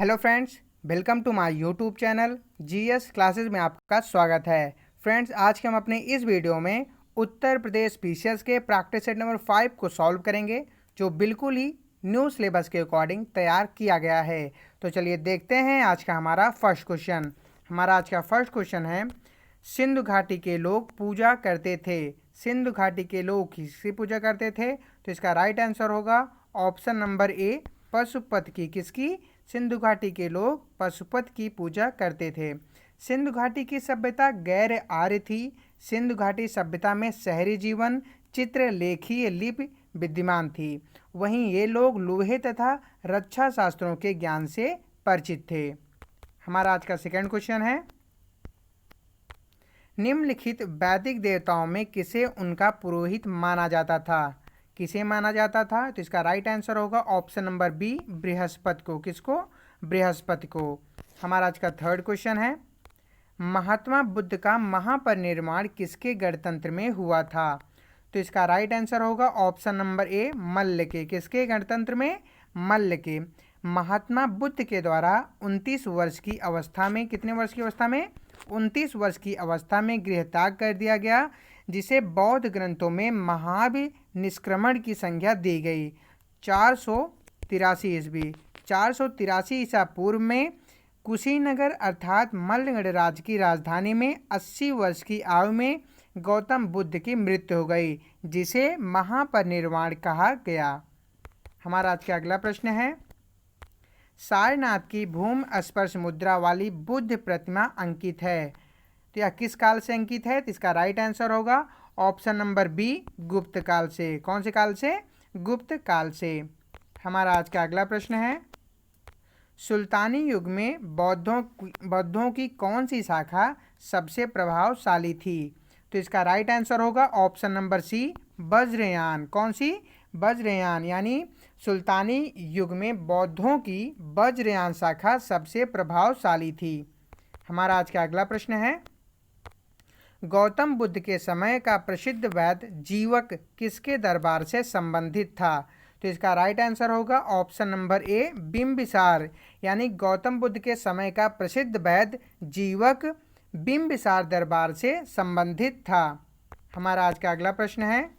Hello friends, welcome to my YouTube channel GS classes में आपका स्वागत है। फ्रेंड्स, आज के हम अपने इस वीडियो में उत्तर प्रदेश पीसीएस के प्रैक्टिस सेट नंबर 5 को सॉल्व करेंगे, जो बिल्कुल ही न्यू सिलेबस के अकॉर्डिंग तैयार किया गया है। तो चलिए देखते हैं आज का हमारा फर्स्ट क्वेश्चन। हमारा आज का फर्स्ट क्वेश्चन है, सिंधु घाटी के लोग पूजा करते थे। सिंधु घाटी के लोग किसकी पूजा करते थे? तो इसका राइट आंसर होगा ऑप्शन नंबर ए, पशुपति की। किसकी? सिंधु घाटी के लोग पशुपति की पूजा करते थे। सिंधु घाटी की सभ्यता गैर आर्य थी। सिंधु घाटी सभ्यता में शहरी जीवन, चित्रलेखीय लिपि विद्यमान थी। वहीं ये लोग लोहे तथा रक्षा शास्त्रों के ज्ञान से परिचित थे। हमारा आज का सेकंड क्वेश्चन है, निम्नलिखित वैदिक देवताओं में किसे उनका पुरोहित माना जाता था? किसे माना जाता था? तो इसका राइट आंसर होगा ऑप्शन नंबर बी, बृहस्पति को। किसको? बृहस्पति को। हमारा आज का थर्ड क्वेश्चन है, महात्मा बुद्ध का महापरिनिर्वाण किसके गणतंत्र में हुआ था? तो इसका राइट आंसर होगा ऑप्शन नंबर ए, मल्ल के। किसके गणतंत्र में? मल्ल के। महात्मा बुद्ध के द्वारा 29 वर्ष की अवस्था में, कितने वर्ष की अवस्था में? 29 वर्ष की अवस्था में गृहत्याग कर दिया गया, जिसे बौद्ध ग्रंथों में महाभिनिष्क्रमण की संज्ञा दी गई। 483 ईस्वी, 483 ईसा पूर्व में कुशीनगर अर्थात मल्ल गणराज्य की राजधानी में 80 वर्ष की आयु में गौतम बुद्ध की मृत्यु हो गई, जिसे महापरिनिर्वाण कहा गया। हमारा आज का अगला प्रश्न है, सारनाथ की भूमि स्पर्श मुद्रा वाली बुद्ध प्रतिमा अंकित है। तो यह किस काल से अंकित है? तो इसका राइट आंसर होगा ऑप्शन नंबर बी, गुप्त काल से। कौन से काल से? गुप्त काल से। हमारा आज का अगला प्रश्न है, सुल्तानी युग में बौद्धों की कौन सी शाखा सबसे प्रभावशाली थी? तो इसका राइट आंसर होगा ऑप्शन नंबर सी, वज्रयान। कौन सी? वज्रयान। यानी सुल्तानी युग में बौद्धों की वज्रयान शाखा सबसे प्रभावशाली थी। हमारा आज का अगला प्रश्न है, गौतम बुद्ध के समय का प्रसिद्ध वैद्य जीवक किसके दरबार से संबंधित था? तो इसका राइट आंसर होगा ऑप्शन नंबर ए, बिंबिसार। यानी गौतम बुद्ध के समय का प्रसिद्ध वैद्य जीवक बिंबिसार दरबार से संबंधित था। हमारा आज का अगला प्रश्न है,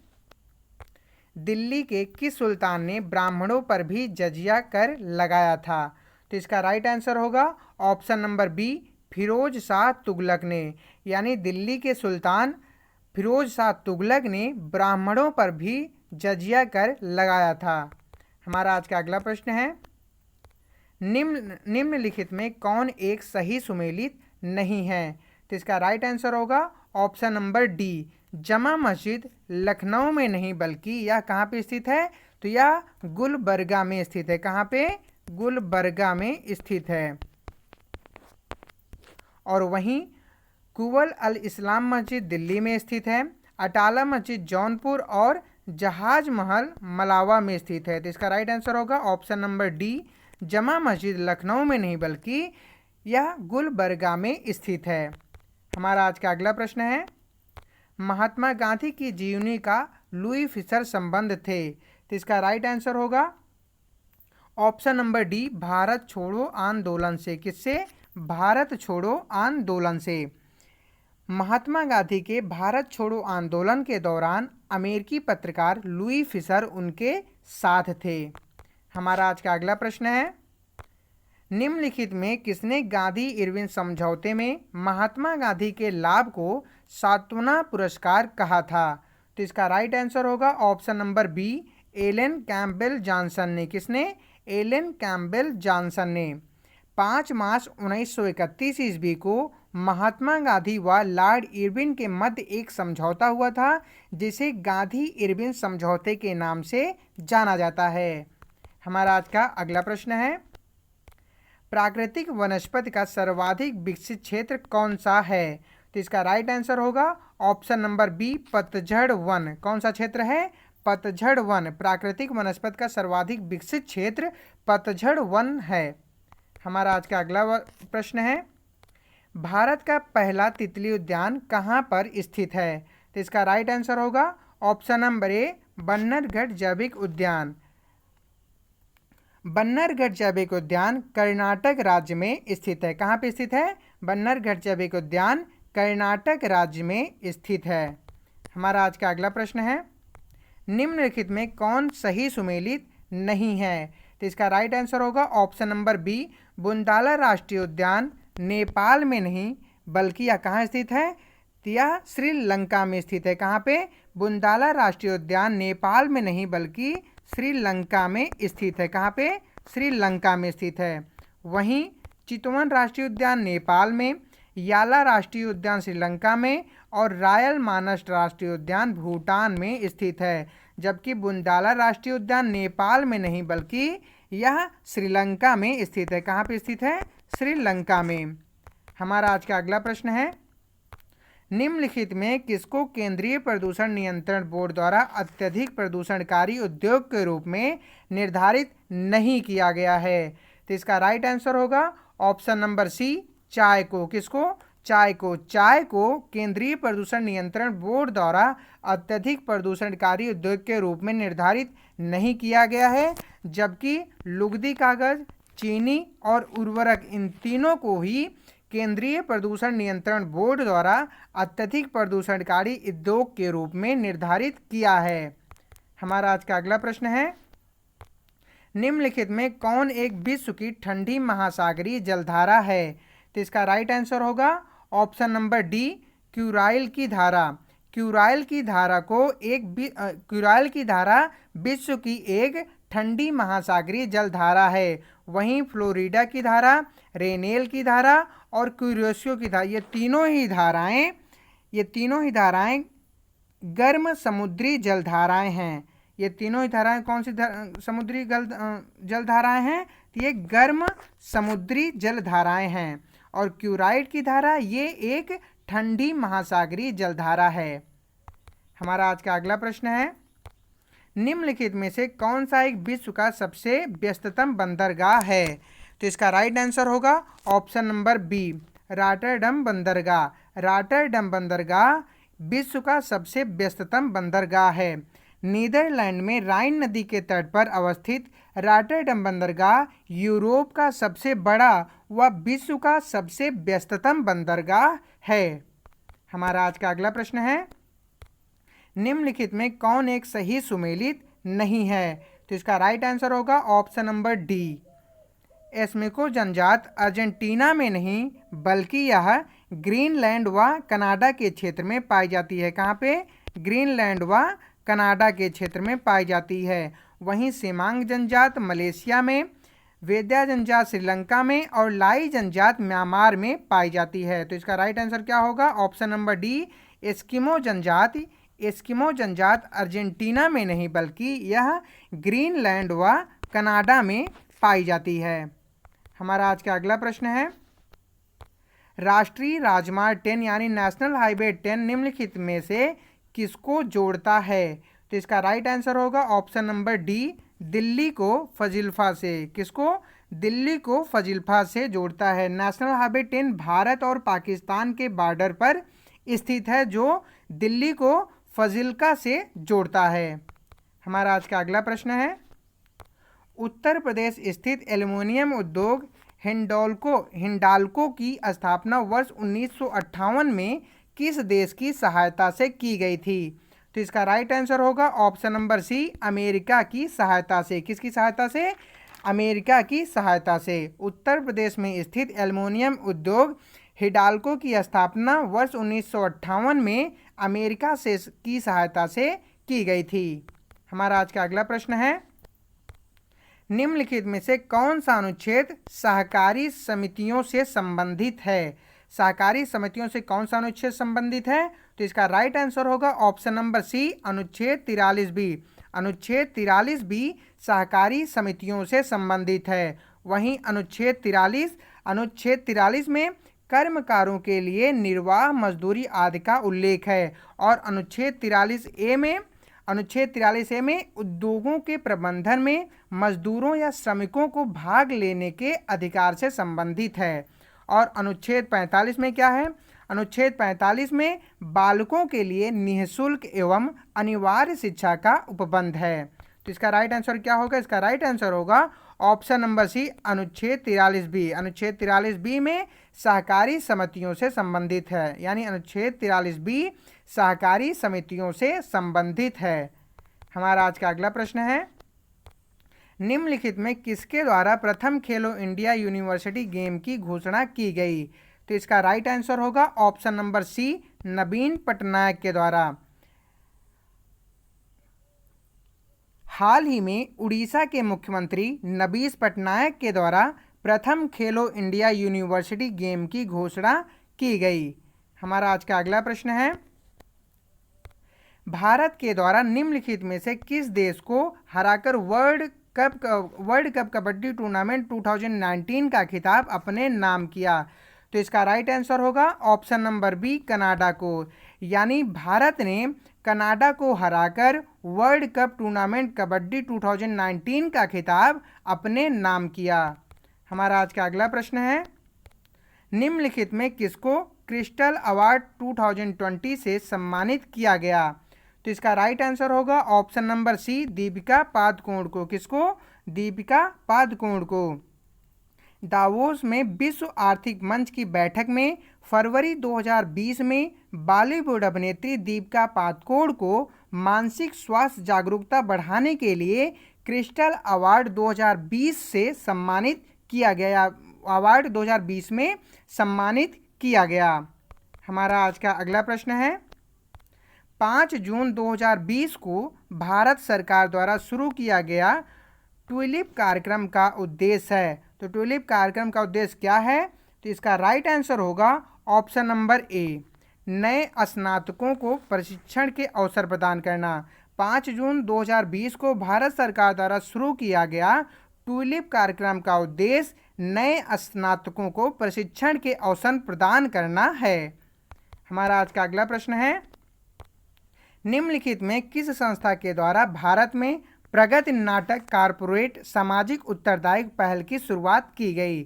दिल्ली के किस सुल्तान ने ब्राह्मणों पर भी जजिया कर लगाया था? तो इसका राइट आंसर होगा option number B, Firoz Shah Tughlaq ने। यानी दिल्ली के सुल्तान फिरोज शाह तुगलक ने ब्राह्मणों पर भी जजिया कर लगाया था। हमारा आज का अगला प्रश्न है, निम्नलिखित में कौन एक सही सुमेलित नहीं है? तो इसका राइट आंसर होगा ऑप्शन नंबर डी, जमा मस्जिद लखनऊ में नहीं बल्कि यह कहाँ पे स्थित है? तो यह गुलबर्गा में स्थित है। कहाँ पे? गुलबर्गा में स्थित है। और वहीं कुवल अल इस्लाम मस्जिद दिल्ली में स्थित है, अटाला मस्जिद जौनपुर और जहाज महल मलावा में स्थित है। तो इसका राइट आंसर होगा ऑप्शन नंबर डी, जमा मस्जिद लखनऊ में नहीं बल्कि यह गुलबर्गा में स्थित है। हमारा आज का अगला प्रश्न है, महात्मा गांधी की जीवनी का लुई फिशर संबंध थे। तो इसका राइट आंसर होगा ऑप्शन नंबर डी, भारत छोड़ो आंदोलन से। किससे? भारत छोड़ो आंदोलन से। महात्मा गांधी के भारत छोड़ो आंदोलन के दौरान अमेरिकी पत्रकार लुई फिशर उनके साथ थे। हमारा आज का अगला प्रश्न है, निम्नलिखित में किसने गांधी इरविन समझौते में महात्मा गांधी के लाभ को सांत्वना पुरस्कार कहा था? तो इसका राइट आंसर होगा option number B, Alan Campbell Johnson ने। किसने? एलन कैम्पबेल जॉनसन ने। 5 मार्च 1931 ईस्वी को महात्मा गांधी व लॉर्ड इरविन के मध्य एक समझौता हुआ था, जिसे गांधी इरविन समझौते के नाम से जाना जाता है। हमारा आज का अगला प्रश्न है, प्राकृतिक वनस्पति का सर्वाधिक विकसित क्षेत्र कौन सा है? तो इसका राइट आंसर होगा ऑप्शन नंबर बी, पतझड़ वन। कौन सा क्षेत्र है? पतझड़ वन। प्राकृतिक वनस्पति का सर्वाधिक विकसित क्षेत्र पतझड़ वन है। हमारा आज का अगला प्रश्न है, भारत का पहला तितली उद्यान कहाँ पर स्थित है? तो इसका राइट आंसर होगा ऑप्शन नंबर ए, बन्नरगढ़ जैविक उद्यान। बन्नरघट्ट जैविक उद्यान कर्नाटक राज्य में स्थित है। कहाँ पे स्थित है? बन्नरघट्ट जैविक उद्यान कर्नाटक राज्य में स्थित है। हमारा आज का अगला प्रश्न है, निम्नलिखित में कौन सही सुमेलित नहीं है? तो इसका राइट आंसर होगा ऑप्शन नंबर बी, बुंदाला राष्ट्रीय उद्यान नेपाल में नहीं बल्कि यह कहाँ स्थित है? तो यह श्रीलंका में स्थित है। कहाँ पे? बुंदाला राष्ट्रीय उद्यान नेपाल में नहीं बल्कि श्रीलंका में स्थित है। कहाँ पे? श्रीलंका में स्थित है। वहीं चितवन राष्ट्रीय उद्यान नेपाल में, याला राष्ट्रीय उद्यान श्रीलंका में और रायल मानस राष्ट्रीय उद्यान भूटान में स्थित है। जबकि बुंदाला राष्ट्रीय उद्यान नेपाल में नहीं बल्कि यह श्रीलंका में स्थित है। कहाँ पे स्थित है? श्रीलंका में। हमारा आज का अगला प्रश्न है, निम्नलिखित में किसको केंद्रीय प्रदूषण नियंत्रण बोर्ड द्वारा अत्यधिक प्रदूषणकारी उद्योग के रूप में निर्धारित नहीं किया गया है? तो इसका राइट आंसर होगा ऑप्शन नंबर सी, चाय को। किसको? चाय को। चाय को केंद्रीय प्रदूषण नियंत्रण बोर्ड द्वारा अत्यधिक प्रदूषणकारी उद्योग के रूप में निर्धारित नहीं किया गया है, जबकि लुगदी, कागज, चीनी और उर्वरक इन तीनों को ही केंद्रीय प्रदूषण नियंत्रण बोर्ड द्वारा अत्यधिक प्रदूषणकारी उद्योग के रूप में निर्धारित किया है। हमारा आज का अगला प्रश्न है, निम्नलिखित में कौन एक विश्व की ठंडी महासागरीय जलधारा है? तो इसका राइट आंसर होगा ऑप्शन नंबर डी, क्यूराइल की धारा। क्यूराइल की धारा क्यूराइल की धारा विश्व की एक ठंडी महासागरीय जलधारा है। वहीं फ्लोरिडा की धारा, रेनेल की धारा और क्यूरेशियो की धारा, ये तीनों ही धाराएं गर्म समुद्री जलधाराएं हैं। ये तीनों ही धाराएं कौन सी समुद्री जलधाराएं हैं? तो ये गर्म समुद्री जलधाराएं हैं। और क्यूराइट की धारा ये एक ठंडी महासागरीय जलधारा है। हमारा आज का अगला प्रश्न है, निम्नलिखित में से कौन सा एक विश्व का सबसे व्यस्ततम बंदरगाह है? तो इसका राइट आंसर होगा ऑप्शन नंबर बी, रॉटरडैम बंदरगाह। रॉटरडैम बंदरगाह विश्व का सबसे व्यस्ततम बंदरगाह है। नीदरलैंड में राइन नदी के तट पर अवस्थित रॉटरडैम बंदरगाह यूरोप का सबसे बड़ा व विश्व का सबसे व्यस्ततम बंदरगाह है। हमारा आज का अगला प्रश्न है, निम्नलिखित में कौन एक सही सुमेलित नहीं है? तो इसका राइट आंसर होगा ऑप्शन नंबर डी, एस्किमो जनजात अर्जेंटीना में नहीं बल्कि यह ग्रीनलैंड व कनाडा के क्षेत्र में पाई जाती है। कहाँ पे? ग्रीनलैंड व कनाडा के क्षेत्र में पाई जाती है। वहीं सेमांग जनजात मलेशिया में, वेद्या जनजात श्रीलंका में और लाई जनजात म्यांमार में पाई जाती है। तो इसका राइट आंसर क्या होगा? ऑप्शन नंबर डी, एस्किमो जनजात। एस्किमो जनजात अर्जेंटीना में नहीं बल्कि यह ग्रीनलैंड व कनाडा में पाई जाती है। हमारा आज का अगला प्रश्न है, राष्ट्रीय राजमार्ग 10 यानी नेशनल हाईवे 10 निम्नलिखित में से किसको जोड़ता है? तो इसका राइट आंसर होगा ऑप्शन नंबर डी, दिल्ली को फजिल्फा से। किसको? दिल्ली को फजिल्फा से जोड़ता है। नेशनल हाईवे 10 भारत और पाकिस्तान के बॉर्डर पर स्थित है, जो दिल्ली को फजिल्का से जोड़ता है। हमारा आज का अगला प्रश्न है, उत्तर प्रदेश स्थित एल्युमिनियम उद्योग हिंडाल्को की स्थापना वर्ष 1958 में किस देश की सहायता से की गई थी? तो इसका राइट आंसर होगा ऑप्शन नंबर सी, अमेरिका की सहायता से। किसकी सहायता से? अमेरिका की सहायता से। उत्तर प्रदेश में स्थित एल्युमिनियम उद्योग हिंडाल्को की स्थापना वर्ष 1958 में अमेरिका की सहायता से की गई थी। हमारा आज का अगला प्रश्न है, निम्नलिखित में से कौन सा अनुच्छेद सहकारी समितियों से संबंधित है? सहकारी समितियों से कौन सा अनुच्छेद संबंधित है? तो इसका राइट आंसर होगा ऑप्शन नंबर सी, अनुच्छेद 43 बी। अनुच्छेद 43 बी सहकारी समितियों से संबंधित है। वहीं अनुच्छेद 43 में कर्मकारों के लिए निर्वाह मजदूरी आदि का उल्लेख है। और अनुच्छेद 43A में उद्योगों के प्रबंधन में मजदूरों या श्रमिकों को भाग लेने के अधिकार से संबंधित है। और अनुच्छेद 45 में क्या है? अनुच्छेद 45 में बालकों के लिए निःशुल्क एवं अनिवार्य शिक्षा का उपबंध है। तो इसका राइट आंसर क्या होगा? इसका राइट आंसर होगा ऑप्शन नंबर सी अनुच्छेद 43 बी। अनुच्छेद 43 बी में सहकारी समितियों से संबंधित है, यानी अनुच्छेद 43 बी सहकारी समितियों से संबंधित है। हमारा आज का अगला प्रश्न है, निम्नलिखित में किसके द्वारा प्रथम खेलो इंडिया यूनिवर्सिटी गेम की घोषणा की गई? तो इसका राइट आंसर होगा ऑप्शन नंबर सी नवीन पटनायक के द्वारा। हाल ही में उड़ीसा के मुख्यमंत्री नवीन पटनायक के द्वारा प्रथम खेलो इंडिया यूनिवर्सिटी गेम की घोषणा की गई। हमारा आज का अगला प्रश्न है, भारत के द्वारा निम्नलिखित में से किस देश को हराकर वर्ल्ड कप कबड्डी टूर्नामेंट 2019 का खिताब अपने नाम किया? तो इसका राइट आंसर होगा ऑप्शन नंबर बी कनाडा को, यानी भारत ने कनाडा को हराकर वर्ल्ड कप टूर्नामेंट कबड्डी 2019 का खिताब अपने नाम किया। हमारा आज का अगला प्रश्न है, निम्नलिखित में किसको क्रिस्टल अवार्ड 2020 से सम्मानित किया गया? तो इसका राइट आंसर होगा option number C Deepika Padukone को। किसको? दीपिका पादुकोण को। दावोस में विश्व आर्थिक मंच की बैठक में फरवरी 2020 में बॉलीवुड अभिनेत्री दीपिका पादुकोण को मानसिक स्वास्थ्य जागरूकता बढ़ाने के लिए क्रिस्टल अवार्ड 2020 से सम्मानित किया गया। अवार्ड 2020 में सम्मानित किया गया। हमारा आज का अगला प्रश्न है, 5 जून 2020 को भारत सरकार द्वारा शुरू किया गया ट्यूलिप कार्यक्रम का उद्देश्य है। तो ट्यूलिप कार्यक्रम का उद्देश्य क्या है? तो इसका राइट आंसर होगा ऑप्शन नंबर ए नए स्नातकों को प्रशिक्षण के अवसर प्रदान करना। 5 जून 2020 को भारत सरकार द्वारा शुरू किया गया ट्यूलिप कार्यक्रम का उद्देश्य नए स्नातकों को प्रशिक्षण के अवसर प्रदान करना है। हमारा आज का अगला प्रश्न है, निम्नलिखित में किस संस्था के द्वारा भारत में प्रगति नाटक कॉर्पोरेट सामाजिक उत्तरदायित्व पहल की शुरुआत की गई?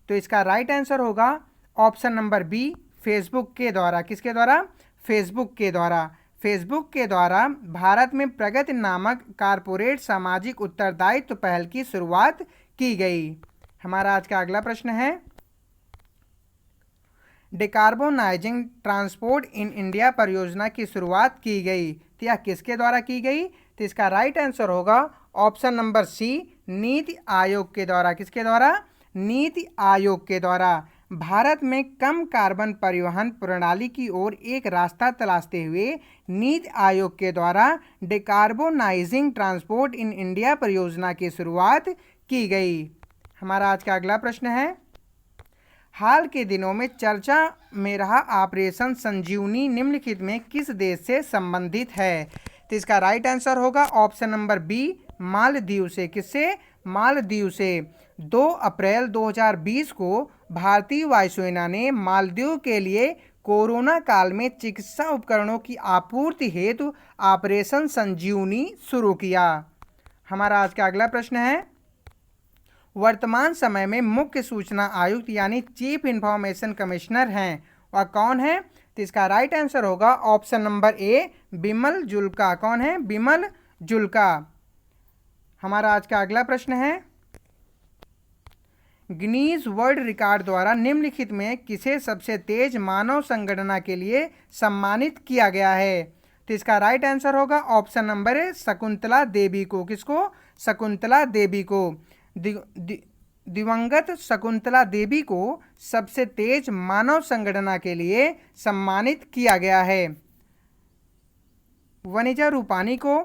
तो इसका राइट आंसर होगा ऑप्शन नंबर बी फेसबुक के द्वारा। किसके द्वारा? फेसबुक के द्वारा। फेसबुक के द्वारा भारत में प्रगति नामक कॉर्पोरेट सामाजिक उत्तरदायित्व पहल की शुरुआत की गई। हमारा आज का अगला प्रश्न है, डिकार्बोनाइजिंग ट्रांसपोर्ट इन इंडिया परियोजना की शुरुआत की गई, तो यह किसके द्वारा की गई? तो इसका राइट आंसर होगा ऑप्शन नंबर सी नीति आयोग के द्वारा। किसके द्वारा? नीति आयोग के द्वारा। भारत में कम कार्बन परिवहन प्रणाली की ओर एक रास्ता तलाशते हुए नीति आयोग के द्वारा डिकार्बोनाइजिंग ट्रांसपोर्ट इन इंडिया परियोजना की शुरुआत की गई। हमारा आज का अगला प्रश्न है, हाल के दिनों में चर्चा में रहा ऑपरेशन संजीवनी निम्नलिखित में किस देश से संबंधित है? तो इसका राइट आंसर होगा ऑप्शन नंबर बी मालदीव से। किससे? मालदीव से। 2 अप्रैल 2020 को भारतीय वायुसेना ने मालदीव के लिए कोरोना काल में चिकित्सा उपकरणों की आपूर्ति हेतु ऑपरेशन संजीवनी शुरू किया। हमारा आज का अगला प्रश्न है, वर्तमान समय में मुख्य सूचना आयुक्त यानी चीफ इंफॉर्मेशन कमिश्नर हैं वह कौन है? तो इसका राइट आंसर होगा option number A Bimal Julka. कौन है? बिमल जुल्का। हमारा आज का अगला प्रश्न है, गिनीज वर्ल्ड रिकॉर्ड द्वारा निम्नलिखित में किसे सबसे तेज मानव संगणना के लिए सम्मानित किया गया है? तो इसका राइट आंसर होगा ऑप्शन नंबर ए शकुंतला देवी को। किसको? शकुंतला देवी को। दिवंगत शकुंतला देवी को सबसे तेज मानव संगणना के लिए सम्मानित किया गया है। वनिजा रूपानी को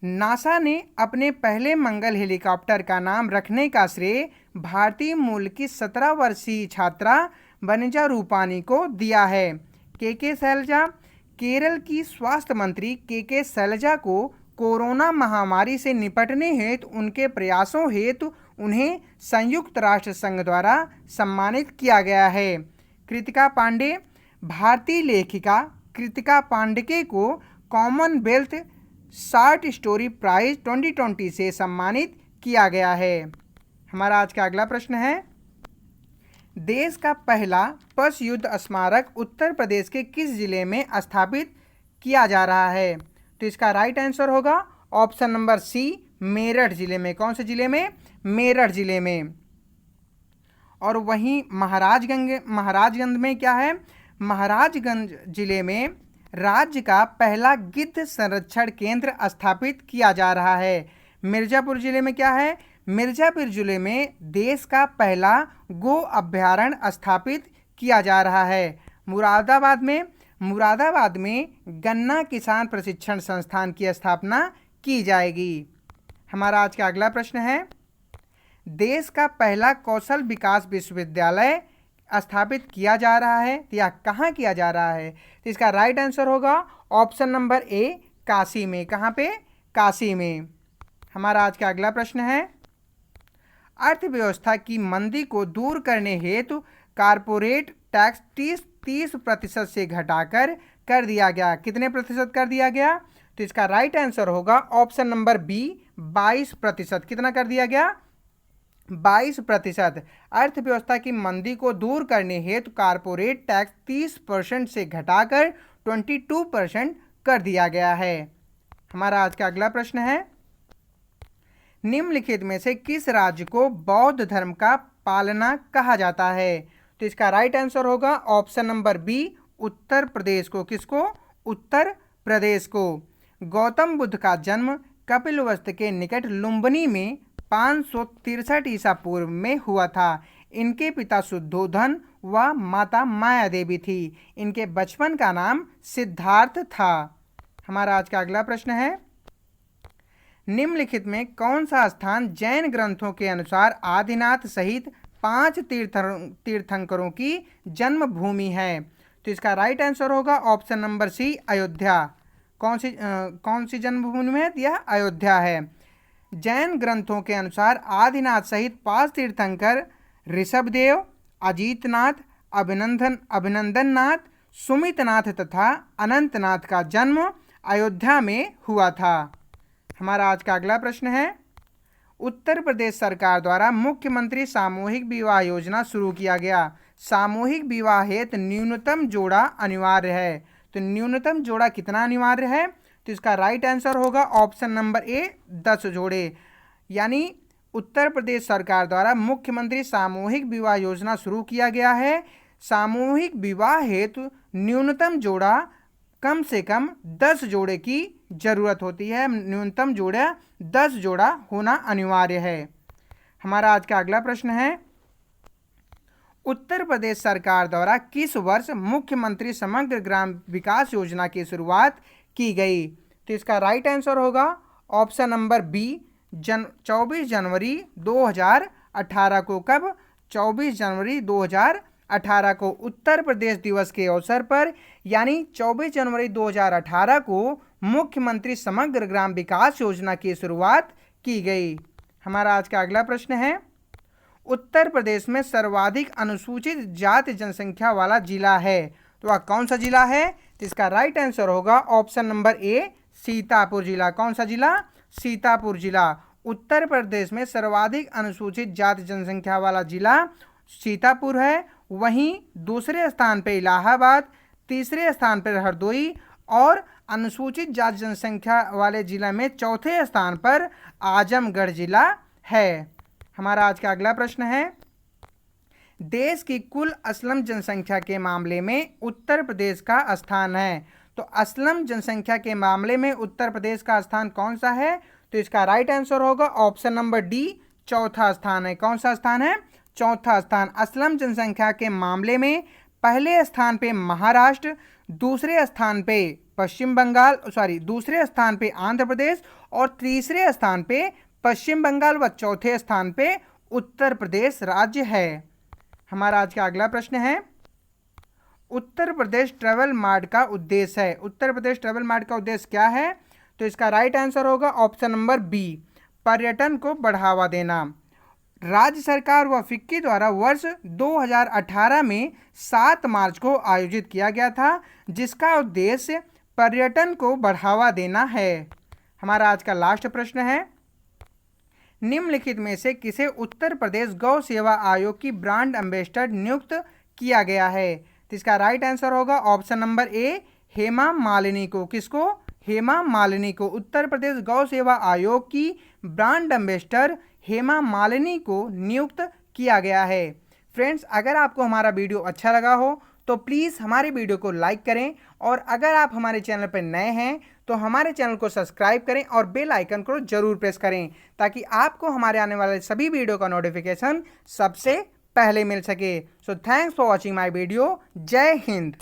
नासा ने अपने पहले मंगल हेलीकॉप्टर का नाम रखने का श्रेय भारतीय मूल की 17 वर्षीय छात्रा वनिजा रूपानी को दिया है। के शैलजा, केरल की स्वास्थ्य मंत्री के शैलजा को कोरोना महामारी से निपटने हेतु उनके प्रयासों हेतु उन्हें संयुक्त राष्ट्र संघ द्वारा सम्मानित किया गया है। कृतिका पांडे, भारतीय लेखिका कृतिका पांडे को कॉमनवेल्थ शॉर्ट स्टोरी प्राइज 2020 से सम्मानित किया गया है। हमारा आज का अगला प्रश्न है, देश का पहला पशु युद्ध स्मारक उत्तर प्रदेश के किस जिले में स्थापित किया जा रहा है? तो इसका राइट आंसर होगा ऑप्शन नंबर सी मेरठ जिले में। कौन से जिले में? मेरठ जिले में। और वहीं महाराजगंज में क्या है, महाराजगंज जिले में राज्य का पहला गिद्ध संरक्षण केंद्र स्थापित किया जा रहा है। मिर्जापुर जिले में क्या है, मिर्जापुर जिले में देश का पहला गो अभयारण्य स्थापित किया जा रहा है। मुरादाबाद में गन्ना किसान प्रशिक्षण संस्थान की स्थापना की जाएगी। हमारा आज का अगला प्रश्न है, देश का पहला कौशल विकास विश्वविद्यालय स्थापित किया जा रहा है या कहाँ किया जा रहा है? तो इसका राइट आंसर होगा ऑप्शन नंबर ए, काशी में। कहाँ पे? काशी में। हमारा आज का अगला प्रश्न है, अर्थव्यवस्था की मंदी को दूर करने हेतु कारपोरेट टैक्स 30% से घटाकर कर दिया गया। कितने प्रतिशत कर दिया गया? तो इसका राइट आंसर होगा ऑप्शन नंबर बी, 22%। कितना कर दिया गया? 22%। अर्थव्यवस्था की मंदी को दूर करने हेतु कारपोरेट टैक्स 30% से घटाकर 22% कर दिया गया है। हमारा आज का अगला प्रश्न है, निम्नलिखित में से किस राज्य को बौद्ध धर्म का पालना कहा जाता है? तो इसका राइट आंसर होगा option number B, Uttar Pradesh को। किसको? उत्तर प्रदेश को। गौतम बुद्ध का जन्म कपिलवस्तु के निकट लुम्बिनी में 563 ईसा पूर्व में हुआ था। इनके पिता शुद्धोधन व माता माया देवी थी। इनके बचपन का नाम सिद्धार्थ था। हमारा आज का अगला प्रश्न है, निम्नलिखित में कौन सा स्थान जैन ग्रंथों के अनुसार आदिनाथ सहित 5 तीर्थंकरों की जन्मभूमि है? तो इसका राइट आंसर होगा ऑप्शन नंबर सी, अयोध्या। कौन सी जन्मभूमि में? यह अयोध्या है। जैन ग्रंथों के अनुसार आदिनाथ सहित 5 तीर्थंकर ऋषभदेव, अजीतनाथ, अभिनंदननाथ, सुमितनाथ तथा अनंतनाथ का जन्म अयोध्या में हुआ था। हमारा आज का अगला प्रश्न है, उत्तर प्रदेश सरकार द्वारा मुख्यमंत्री सामूहिक विवाह योजना शुरू किया गया। सामूहिक विवाह हेतु न्यूनतम जोड़ा अनिवार्य है। तो न्यूनतम जोड़ा कितना अनिवार्य है? तो इसका राइट आंसर होगा ऑप्शन नंबर ए, 10 जोड़े। यानी उत्तर प्रदेश सरकार द्वारा मुख्यमंत्री सामूहिक विवाह योजना शुरू किया गया है। सामूहिक विवाह हेतु न्यूनतम जोड़ा कम से कम 10 जोड़े की जरूरत होती है। न्यूनतम जोड़ा 10 जोड़ा होना अनिवार्य है। हमारा आज का अगला प्रश्न है, उत्तर प्रदेश सरकार द्वारा किस वर्ष मुख्यमंत्री समग्र ग्राम विकास योजना की शुरुआत की गई? तो इसका राइट आंसर होगा ऑप्शन नंबर बी, 24 जनवरी 2018 को। कब? 24 जनवरी 2018 को उत्तर प्रदेश दिवस के अवसर पर, यानी 24 जनवरी 2018 को मुख्यमंत्री समग्र ग्राम विकास योजना की शुरुआत की गई। हमारा आज का अगला प्रश्न है, उत्तर प्रदेश में सर्वाधिक अनुसूचित जाति जनसंख्या वाला जिला है। तो वह कौन सा जिला है? तो इसका राइट आंसर होगा ऑप्शन नंबर ए, सीतापुर जिला। कौन सा जिला? सीतापुर जिला। उत्तर प्रदेश में सर्वाधिक अनुसूचित जाति जनसंख्या वाला जिला सीतापुर है। वहीं दूसरे स्थान पर इलाहाबाद, तीसरे स्थान पर हरदोई और अनुसूचित जाति जनसंख्या वाले जिला में चौथे स्थान पर आजमगढ़ जिला है। हमारा आज का अगला प्रश्न है, देश की कुल असलम जनसंख्या के मामले में उत्तर प्रदेश का स्थान है। तो असलम जनसंख्या के मामले में उत्तर प्रदेश का स्थान कौन सा है? तो इसका राइट आंसर होगा ऑप्शन नंबर डी, चौथा स्थान है। कौन सा स्थान है? चौथा स्थान। असलम जनसंख्या के मामले में पहले स्थान पे महाराष्ट्र, दूसरे स्थान पे पश्चिम बंगाल, दूसरे स्थान पे आंध्र प्रदेश और तीसरे स्थान पे पश्चिम बंगाल व चौथे स्थान पे उत्तर प्रदेश राज्य है। हमारा आज का अगला प्रश्न है, उत्तर प्रदेश ट्रैवल मार्ट का उद्देश्य है। उत्तर प्रदेश ट्रैवल मार्ट का उद्देश्य क्या है? तो इसका राइट आंसर होगा ऑप्शन नंबर बी, पर्यटन को बढ़ावा देना। राज्य सरकार व फिक्की द्वारा वर्ष 2018 में 7 मार्च को आयोजित किया गया था, जिसका उद्देश्य पर्यटन को बढ़ावा देना है। हमारा आज का लास्ट प्रश्न है, निम्नलिखित में से किसे उत्तर प्रदेश गौ सेवा आयोग की ब्रांड एम्बेसडर नियुक्त किया गया है? तो इसका राइट आंसर होगा ऑप्शन नंबर ए, हेमा मालिनी को। किसको? हेमा मालिनी को उत्तर प्रदेश गौ सेवा आयोग की ब्रांड एम्बेसडर हेमा मालिनी को नियुक्त किया गया है। फ्रेंड्स, अगर आपको हमारा वीडियो अच्छा लगा हो तो प्लीज़ हमारे वीडियो को लाइक करें, और अगर आप हमारे चैनल पर नए हैं तो हमारे चैनल को सब्सक्राइब करें और बेल आइकन को जरूर प्रेस करें, ताकि आपको हमारे आने वाले सभी वीडियो का नोटिफिकेशन सबसे पहले मिल सके। So thanks for watching my video. जय हिंद।